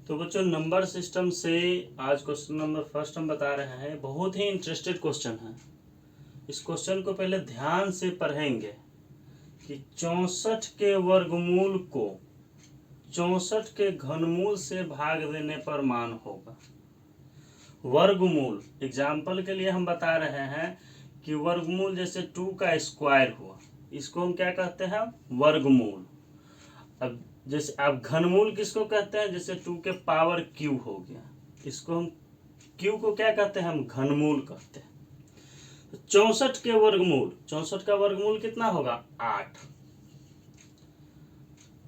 तो बच्चों number system से आज क्वेश्चन नंबर फर्स्ट हम बता रहे हैं। बहुत ही इंटरेस्टेड क्वेश्चन है। इस क्वेश्चन को पहले ध्यान से पढ़ेंगे कि 64 के वर्गमूल को 64 के घनमूल से भाग देने पर मान होगा। वर्गमूल एग्जाम्पल के लिए हम बता रहे हैं कि वर्गमूल जैसे 2 का स्क्वायर हुआ, इसको हम क्या कहते हैं? वर्गमूल। अब जैसे आप घनमूल किसको कहते हैं? जैसे 2 के पावर क्यू हो गया, इसको हम क्यू को क्या कहते हैं? हम घनमूल कहते हैं। तो 64 के वर्गमूल, 64 का वर्गमूल कितना होगा? 8।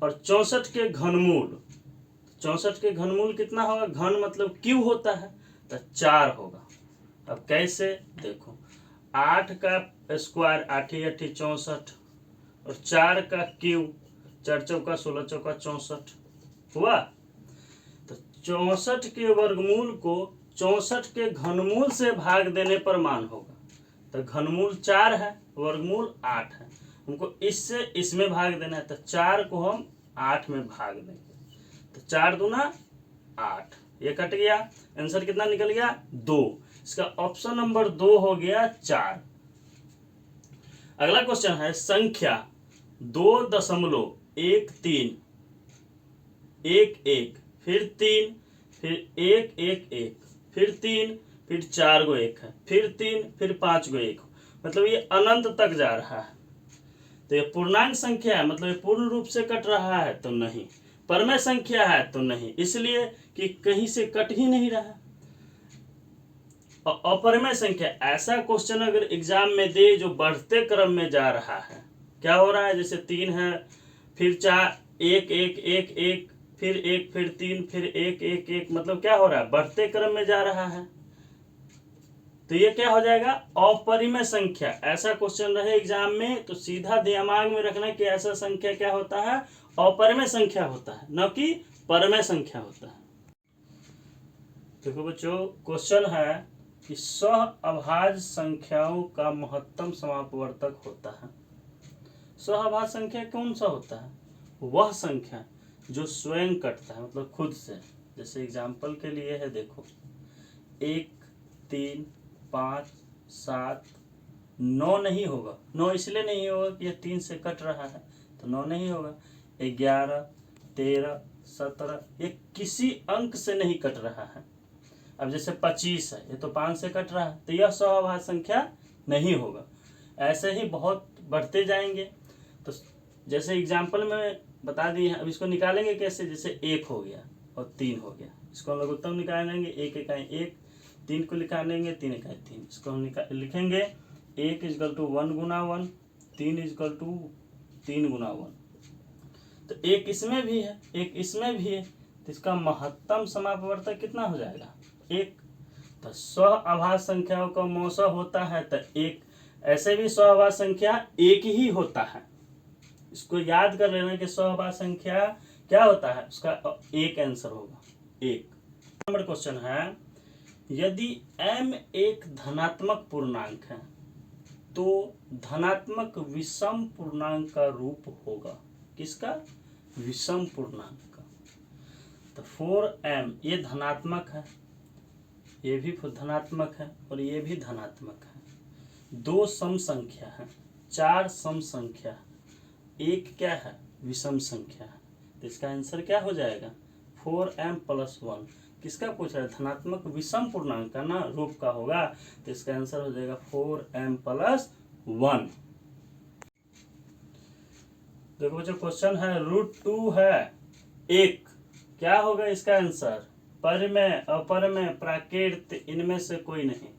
और 64 के घनमूल, 64 के घनमूल कितना होगा? घन मतलब क्यू होता है, तो 4 होगा। अब कैसे? देखो 8 का स्क्वायर 8 × 8 = 64 और 4 का क्यू 4 चौका 16 चौका 64 हुआ। तो 64 के वर्गमूल को 64 के घनमूल से भाग देने पर मान होगा। तो घनमूल 4 है, वर्गमूल 8 है, हमको इससे इसमें भाग देना है। तो 4 को हम 8 में भाग देंगे, तो 4 दूना 8, ये कट गया। आंसर कितना निकल गया? 2। इसका ऑप्शन नंबर 2 हो गया 4। अगला क्वेश्चन है संख्या 2.13 1 1 फिर 3 फिर 1 1 1 फिर 3 फिर 4 गो 1 है, फिर 3 फिर 5 गो 1, मतलब ये अनंत तक जा रहा है। तो ये पूर्णांक संख्या है, मतलब ये पूर्ण रूप से कट रहा है तो नहीं, परमेय संख्या है तो नहीं, इसलिए कि कहीं से कट ही नहीं रहा। और अपरमेय संख्या, ऐसा क्वेश्चन अगर एग्जाम में दे जो बढ़ते क्रम में जा रहा है, क्या हो रहा है? जैसे 3 है, फिर 4 1 1 1 1 फिर 1 फिर 3 फिर 1 1 1, मतलब क्या हो रहा है? बढ़ते क्रम में जा रहा है। तो ये क्या हो जाएगा? अपरिमेय संख्या। ऐसा क्वेश्चन रहे एग्जाम में तो सीधा दिमाग में रखना कि ऐसा संख्या क्या होता है? अपरिमेय संख्या होता है, न कि परमेय संख्या होता है। देखो बच्चों, क्वेश्चन है कि सहअभाज्य संख्याओं का महत्तम समापवर्तक होता है। सहअभाज्य संख्या कौन सा होता है? वह संख्या जो स्वयं कटता है, मतलब खुद से। जैसे एग्जाम्पल के लिए है, देखो 1 3 5 7 9 नहीं होगा। 9 इसलिए नहीं होगा कि यह 3 से कट रहा है, तो 9 नहीं होगा। 11 13 17 ये किसी अंक से नहीं कट रहा है। अब जैसे 25 है, ये तो 5 से कट रहा है, तो यह सहअभाज्य संख्या नहीं होगा। ऐसे ही बहुत बढ़ते जाएंगे। तो जैसे एग्जाम्पल में बता दिए हैं, अब इसको निकालेंगे कैसे? जैसे 1 हो गया और 3 हो गया, इसको हम लघुत्तम निकालेंगे। 1 इकाई 1, 3 को निकालेंगे 3 इकाई 3, इसको हम लिखेंगे 1 = 1 गुना 1, 3 = 3 गुना 1। तो 1 इसमें भी है, 1 इसमें भी है, तो इसका महत्तम समापवर्तक कितना हो जाएगा? 1। तो सहअभाज्य संख्याओं का मौसा होता है तो 1। ऐसे भी सहअभाज्य संख्या 1 ही होता है। इसको याद कर लेना कि सहअभाज्य संख्या क्या होता है, उसका 1 आंसर होगा 1। नंबर क्वेश्चन है, यदि m एक धनात्मक पूर्णांक है तो धनात्मक विषम पूर्णांक का रूप होगा। किसका? विषम पूर्णांक का। तो 4m ये धनात्मक है, ये भी धनात्मक है और ये भी धनात्मक है। 2 सम संख्या है, 4 सम संख्या, 1 क्या है? विषम संख्या है। तो इसका आंसर क्या हो जाएगा? 4m + 1। किसका पूछ रहा है? धनात्मक विषम पूर्णांक का ना रूप का होगा, तो इसका आंसर हो जाएगा 4m + 1। देखो बच्चों, क्वेश्चन है √2 है 1, क्या होगा इसका आंसर? परिमेय, अपरिमेय, प्राकृत, इनमें से कोई नहीं।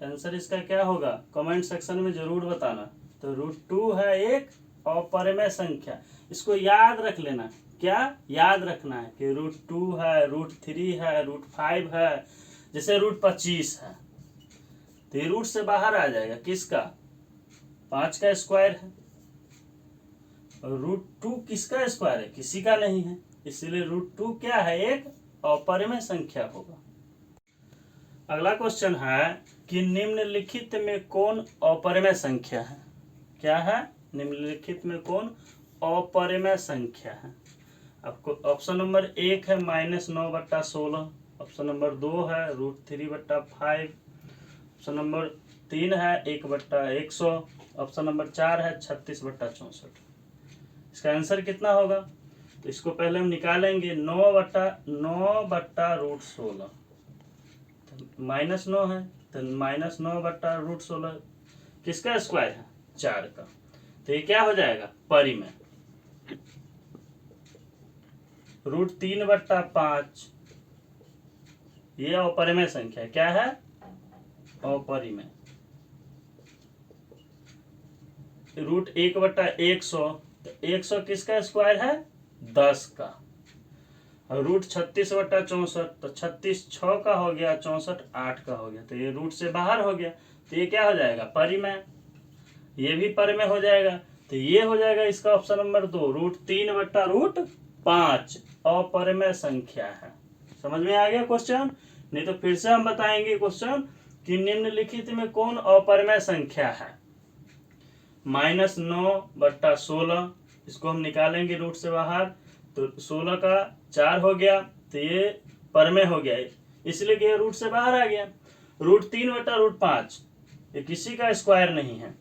आंसर इसका क्या होगा? कमेंट सेक्शन में जरूर बताना। तो √2 है एक अपरिमेय संख्या। इसको याद रख लेना। क्या याद रखना है? कि √2 है, √3 है, √5 है। जैसे √25 है तो ये रूट से बाहर आ जाएगा। किसका? 5 का स्क्वायर है। √2 किसका स्क्वायर है? किसी का नहीं है, इसलिए √2 क्या है? एक अपरिमेय संख्या होगा। अगला क्वेश्चन है कि निम्नलिखित में कौन अपरिमेय संख्या है? क्या है? निम्नलिखित में कौन अपरिमेय संख्या है? आपको ऑप्शन नंबर 1 है -9/16, ऑप्शन नंबर 2 है √3/5, ऑप्शन नंबर 3 है 1/100, ऑप्शन नंबर 4 है 36/64। इसका आंसर कितना होगा? तो इसको पहले हम निकालेंगे 9/9/√16, -9 है तो -9/√16 किसका स्क्वायर है? 4 का। तो ये क्या हो जाएगा? परिमेय। √3/5 ये अपरिमेय संख्या क्या है? अपरिमेय। √1/100 तो 100 किसका स्क्वायर है? 10 का। और √36/64 तो 36 6 का हो गया, 64 8 का हो गया, तो ये रूट से बाहर हो गया, तो ये क्या हो जाएगा? परिमेय। ये भी परिमेय हो जाएगा, तो ये हो जाएगा इसका ऑप्शन नंबर 2 √3/5 अपरिमेय संख्या है। समझ में आ गया क्वेश्चन? नहीं तो फिर से हम बताएंगे क्वेश्चन कि निम्नलिखित में कौन अपरिमेय संख्या है? -9/16 इसको हम निकालेंगे रूट से बाहर, तो 16 का 4 हो गया, तो ये परिमेय हो गया, इसलिए कि ये रूट से बाहर आ गया। √3/5 ये किसी का स्क्वायर नहीं है,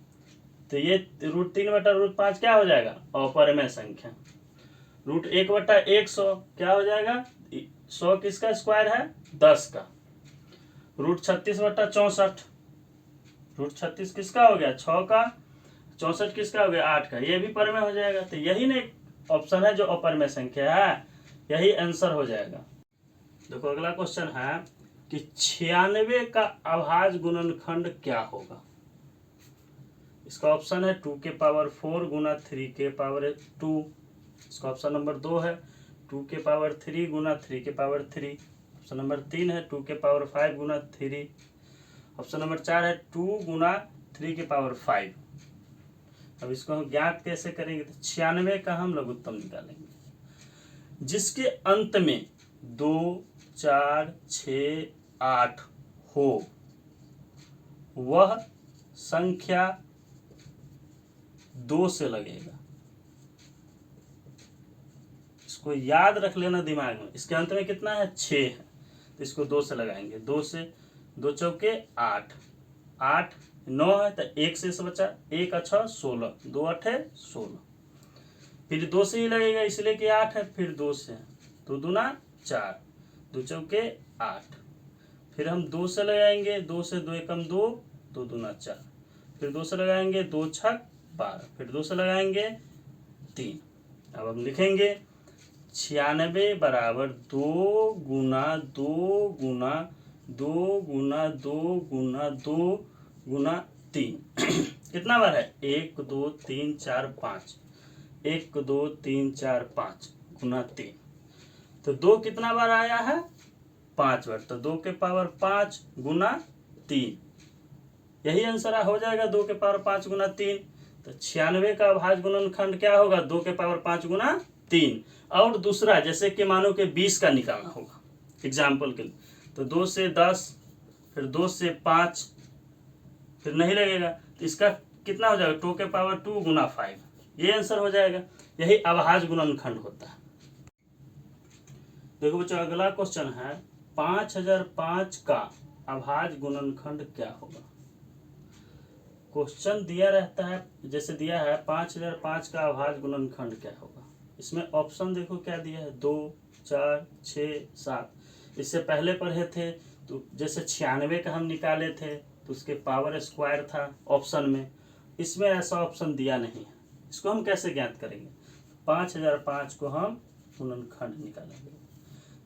तो ये √3/5 क्या हो जाएगा? अपरिमेय संख्या। √1/100 क्या हो जाएगा? 100 किसका स्क्वायर है? 10 का। √36/64 √36 किसका हो गया? 6 का। 64 किसका हो गया? 8 का। ये भी परिमेय हो जाएगा, तो यही नहीं ऑप्शन है जो अपरिमेय संख्या है, यही आंसर हो जाएगा। देखो अगला क्वेश्चन है कि 96 का अभाज्य गुणनखंड क्या होगा? इसका ऑप्शन है 2⁴ गुना 3⁴2। इसका ऑप्शन नंबर 2 है 2⁵ गुना 3⁵3। ऑप्शन नंबर 3 है 2⁵5 गुना 3। ऑप्शन नंबर 4 है 2 गुना 3⁵5। अब इसको हम ज्ञात कैसे करेंगे? तो 96 का हम लघुत्तम निकालेंगे जिसके अंत में 2 4 6 8 हो, वह संख्या 2 से लगेगा। इसको याद रख लेना दिमाग में। इसके अंत में कितना है? 6 है, तो इसको 2 से लगाएंगे। 2 से 2 चौके 8, 8 9 है, तो 1 से बचा 1 अच्छा 16, 2 8 16। फिर 2 से ही लगेगा इसलिए कि 8 है, फिर 2 से 2 दूना 4, 2 चौके 8। फिर हम 2 से लगाएंगे, 2 से 2 एकम 2, 2 दूना 4। फिर 2 से लगाएंगे 2 छक 12, फिर 2 से लगाएंगे 3। अब हम लिखेंगे 96 बराबर 2 गुना 2 गुना 2 गुना 2 गुना 2 गुना 3 कितना बार है? 1 2 3 4 5, 1 2 3 4 5 गुना 3, तो 2 कितना बार आया है? 5 बार, तो 2⁵5 गुना 3, यही आंसर हो जाएगा 2⁵5 गुना 3। तो 96 का अभाज्य गुणनखंड क्या होगा? 2⁵5 गुना 3। और दूसरा जैसे कि मानो कि 20 का निकालना होगा एग्जाम्पल के लिए, तो 2 से 10, फिर 2 से 5, फिर नहीं लगेगा, तो इसका कितना हो जाएगा? 2⁵2 गुना 5, ये आंसर हो जाएगा। यही अभाज्य गुणनखंड होता है। देखो बच्चों अगला क्वेश्चन है 5005 का अभाज्य गुणनखंड क्या होगा? क्वेश्चन दिया रहता है, जैसे दिया है 5005 का अभाज्य गुणनखंड क्या होगा। इसमें ऑप्शन देखो क्या दिया है? 2 4 6 7। इससे पहले पढ़े थे तो जैसे 96 का हम निकाले थे तो उसके पावर स्क्वायर था ऑप्शन में, इसमें ऐसा ऑप्शन दिया नहीं है। इसको हम कैसे ज्ञात करेंगे? 5005 को हम गुणनखंड निकालेंगे।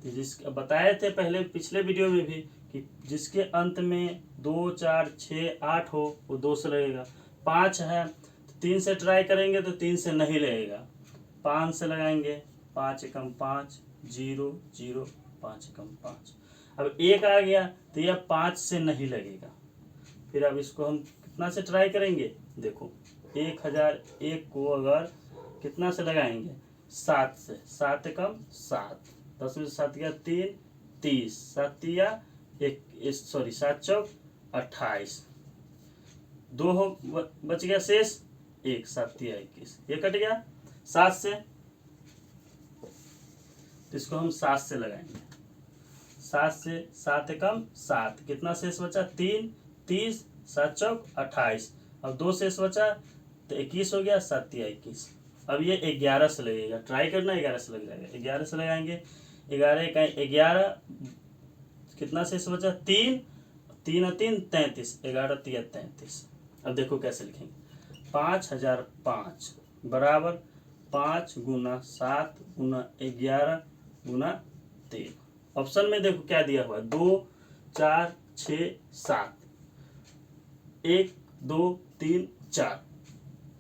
तो जिसके बताए थे पहले पिछले वीडियो में भी कि जिसके अंत में 2 4 6 8 हो वो 2 से लगेगा। 5 है तो 3 से ट्राई करेंगे तो 3 से नहीं लगेगा, 5 से लगाएंगे, 5 एकम 5 0 0 5 एकम 5। अब 1 आ गया तो यह 5 से नहीं लगेगा। फिर अब इसको हम कितना से ट्राई करेंगे? देखो 1001 को अगर कितना से लगाएंगे? 7 से, 7 एकम 7, 10 में से 7 गया 3 30, 7 या 7 चौक 28, 2 हो बच गया शेष 1, 7 या 21, ये कट गया 7 से। तो इसको हम 7 से लगाएंगे। 7 से 7 एकम 7, कितना शेष बचा 3, 30, 7 चौक 28, अब 2 शेष बचा तो 21 हो गया, 7 तिया 21। अब ये 11 से लगेगा, ट्राई करना 11 से लग जाएगा। 11 से लगाएंगे, 11 इकाई 11, कितना शेष बचा 3, 3 और 3 33, 11 तिया 33। अब देखो कैसे लिखेंगे, 5005 बराबर 5 गुना 7 गुना 11 गुना 3। ऑप्शन में देखो क्या दिया हुआ है, 2 4 6 7, 1 2 3 4।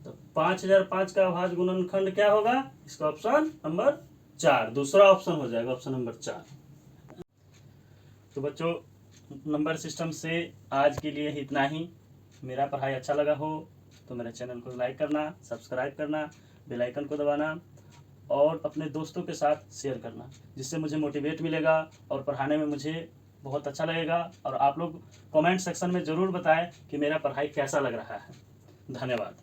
तो 5005 का अभाज्य गुणनखंड क्या होगा, इसका ऑप्शन नंबर 4, दूसरा ऑप्शन हो जाएगा, ऑप्शन नंबर 4। तो बच्चों, नंबर सिस्टम से आज के लिए इतना ही। मेरा पढ़ाई अच्छा लगा हो तो मेरे चैनल को लाइक करना, सब्सक्राइब करना, बेल आइकन को दबाना और अपने दोस्तों के साथ शेयर करना, जिससे मुझे मोटिवेट मिलेगा और पढ़ाने में मुझे बहुत अच्छा लगेगा। और आप लोग कमेंट सेक्शन में ज़रूर बताएं कि मेरा पढ़ाई कैसा लग रहा है। धन्यवाद।